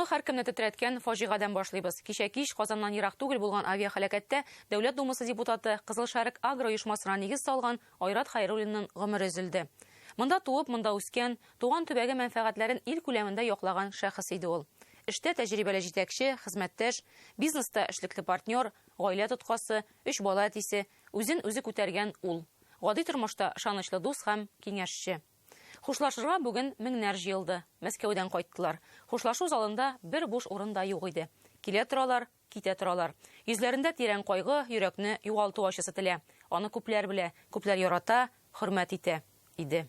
Соңгы һәркемне тетрәткән фаҗигадан башлыйбыз. Кичә кич Казаннан ерак түгел булган авиахәлакәттә Дәүләт Думасы депутаты Кызыл Шәрек агро оешмасына нигез салган Айрат Хәйруллинның гомере өзелде. Монда туып, монда үскән, туган төбәге мәнфәгатьләрен ил күләмендә яклаган шәхес иде ул. Эштә тәҗрибәле җитәкче, хезмәттәш, бизнеста эшлекле партнер, гаилә тоткасы, 3 бала әтисе, үзен үзе күтәргән ул. Гади тормышта ышанычлы дус һәм киңәшче. Хушлашырга бүген меңнәр җыелды. Мәскәүдән кайттылар. Хушлашу залында бер буш урын да юк иде. Килә торалар, китә торалар. Йөзләрендә тирән кайгы, йөрәкне югалту ачысы телә. Аны күпләр белә, күпләр ярата, хөрмәт итә иде.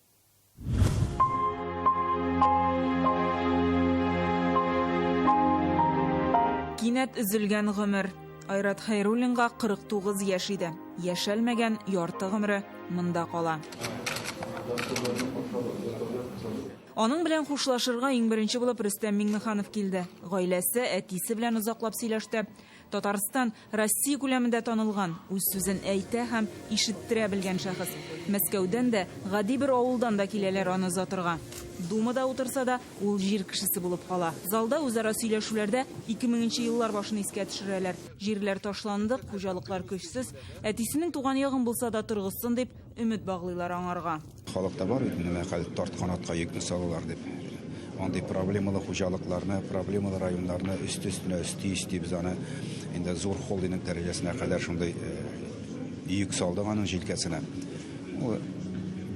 Кинәт üzülгән гомер. Айрат Хәйруллинга 49 яшь иде. Яшәлмәгән ярты гомере монда кала. Аның белән хушлашырга иң беренче булып Рөстәм Миңнеханов килде. Гаиләсе, әтисе белән озаклап сөйләште. Татарстан Россия күләмендә танылган, үз сүзен әйтә һәм ишеттерә белгән шәхес. Мәскәүдән дә, гади бер авылдан да киләләр аны озатырга. Думада утырса да, ул җир кешесе булып кала. Залда үзара сөйләшүләрдә 2000 еллар башын искә төшерәләр. Җирләр ташланды, хуҗалыклар көчсез, әтисенең туган ягын булса да торгызсын дип өмет баглыйлар аңарга. Халыкта бар бит менә мәкаль тартканатка йөкне салалар дип. Андый проблемалы хуҗалыкларны, проблемалы районнарны өстенә өсти без аны инде зур холдинг дәрәҗәсенә кадәр шундый йөк салдык аның җилкәсенә. Ул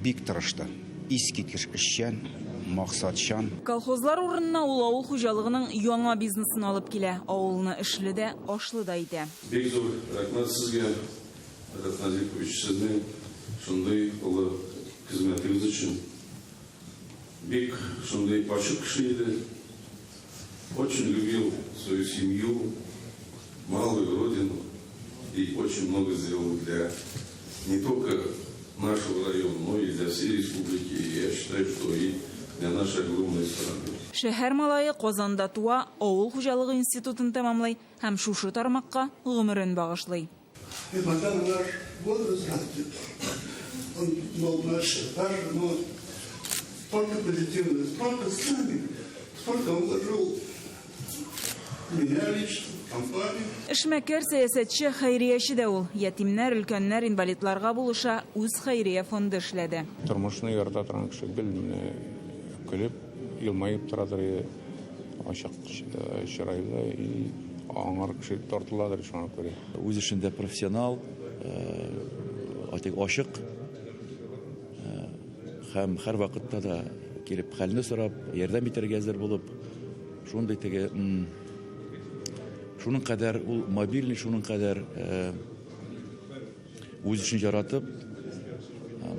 бик тырышты. Искиткеч эшчән, максатчан. Колхозлар урынына ул авыл хуҗалыгының яңа бизнесын алып килә. Авылны эшле дә, ашлы да итә. Бик зур рәхмәт сезгә, Назикович, сезнең шундый улы хезмәтегез өчен. Бик шундый ачык кеше иде. Очень любил свою семью, малую родину и очень много сделал для не только нашего района, но и для всей республики. И я считаю, что и для нашей огромной страны. Шәһәр малае Казанда туа, авыл хуҗалыгы институтын тәмамлый һәм шушы тармакка гомерен багышлый. Несмотря на наш возраст, он был наш, но столько позитивного, столько с нами, столько он вложил меня лично, компанию. Эшмәкәр сәясәтче, хәйрияче дә ул. Ятимнәр, өлкәннәр, инвалидларга булыша үз хәйрия фонды эшләде. Тормышны ярата торган кеше белмәне, көлеп, елмаеп торадыр, ачык чырайлы и аңар кеше тартыладыр шуңа күрә. Үз эшендә профессионал, ачык һәм һәр вакытта да килеп хәлне сорап, ярдәм итәргә әзер булып, шундый теге шуның кадәр ул мобильный, шуның кадәр үз эшен яратып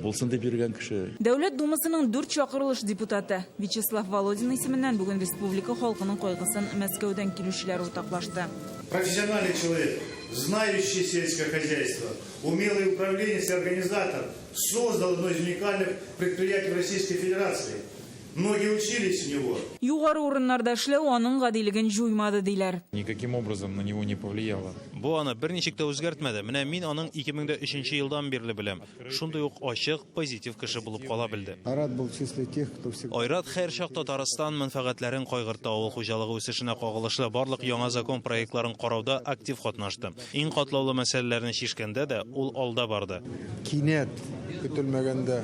булсын дип йөргән кеше. Дәүләт Думасының 4 чакырылыш депутаты Вячеслав Володин исеменнән бүген республика халкының кайгысын Мәскәүдән килүчеләр уртаклашты. Профессиональный человек, знающий сельское хозяйство, умелый управленец и организатор, создал одно из уникальных предприятий Российской Федерации. Многие учились у него. Югары урыннарда эшләү аның гадилеген җуймады диләр. Никаким образом на него не повлияло. Бу аны берничек тә үзгәртмәде. Менә мин аның 2003 елдан бирле беләм. Шундый ук ачык, позитив кеше булып кала белде. Айрат һәр чак Татарстан мәнфәгатьләрен кайгырта, авыл хуҗалыгы үсешенә кагылышлы барлык яңа закон проектларын карауда актив катнашты. Иң катлаулы мәсьәләләрне шишкәндә дә ул алда барды. Кинәт көтелмәгәндә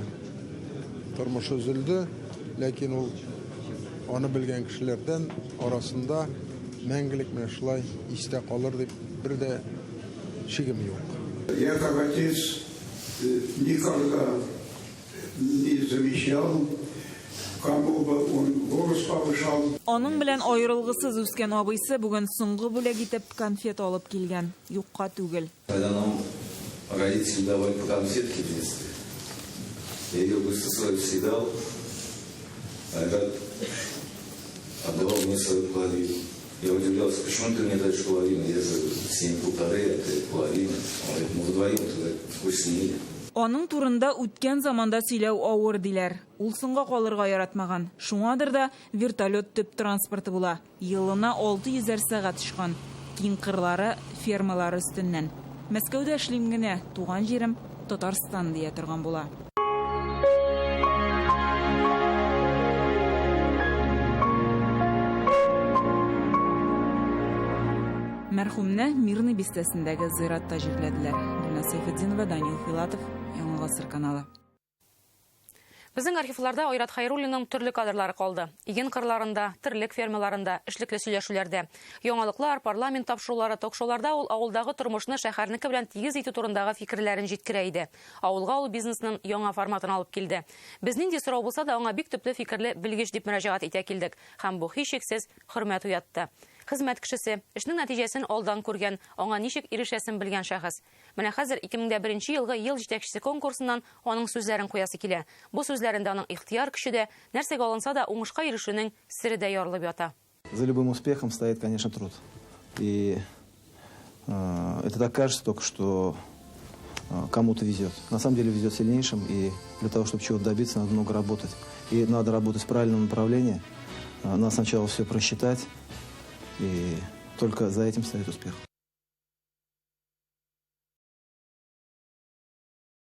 тормыш үзелде. Ләкин ул аны белгән кешеләрдән арасында мәңгелек менә шулай истә калыр дип бер дә шигем юк. Я как отец никогда не замечал, кому бы он голос повышал. Аның белән аерылгысыз үскән абыйсы бүген соңгы бүләк итеп конфет алып килгән. Юкка түгел. Когда нам родители давали по конфетке в детстве, я ее быстро свою съедал. Айрат отдавал мне свою половину. Я удивлялся, почему ты мне даешь половину? Я же 7,5, а ты половину. Он говорит, мы вдвоем туда вкуснее. Аның турында үткән заманда сөйләү авыр диләр. Ул соңга калырга яратмаган. Шуңадыр да вертолет төп транспорты була. Елына 600 сәгать очкан. Киң кырлары, фермалары өстеннән. Мәскәүдә эшлим генә, туган җирем Татарстан дия торган була. Мәрхүмне Мирный бистәсендәге зиратта җирләделәр. Гөлназ Сайфетдинова, Данил Филатов, Яңа Гасыр каналы. Безнең архивларда Айрат Хәйруллинның төрле кадрлары калды. Иген кырларында, терлек фермаларында, эшлекле сөйләшүләрдә. Яңалыклар, парламент тапшырулары, ток-шоуларда ул авылдагы тормышны шәһәрнеке белән тигез итү турындагы фикерләрен җиткерә иде. Авылга ул бизнесның яңа форматын алып килде. Без нинди сорау булса да аңа бик төпле фикерле белгеч дип мөрәҗәгать итә килдек. Һәм бу һичшиксез хөрмәт уятты. Хезмәт кешесе, эшнең нәтиҗәсен алдан күргән, аңа ничек ирешәсен белгән шәхес. Менә хәзер 2001 елгы ел җитәкчесе конкурсыннан аның сүзләрен куясы килә. Бу сүзләрендә аның ихтыяр көче дә, нәрсәгә алынса да уңышка ирешүнең сире дә ярылып ята. За любым успехом стоит, конечно, труд. И это так кажется только, что кому-то везет. На самом деле везет сильнейшим, и для того, чтобы чего-то добиться, надо много работать. И надо работать в правильном направлении. Надо сначала все просчитать, и только за этим стоит успех.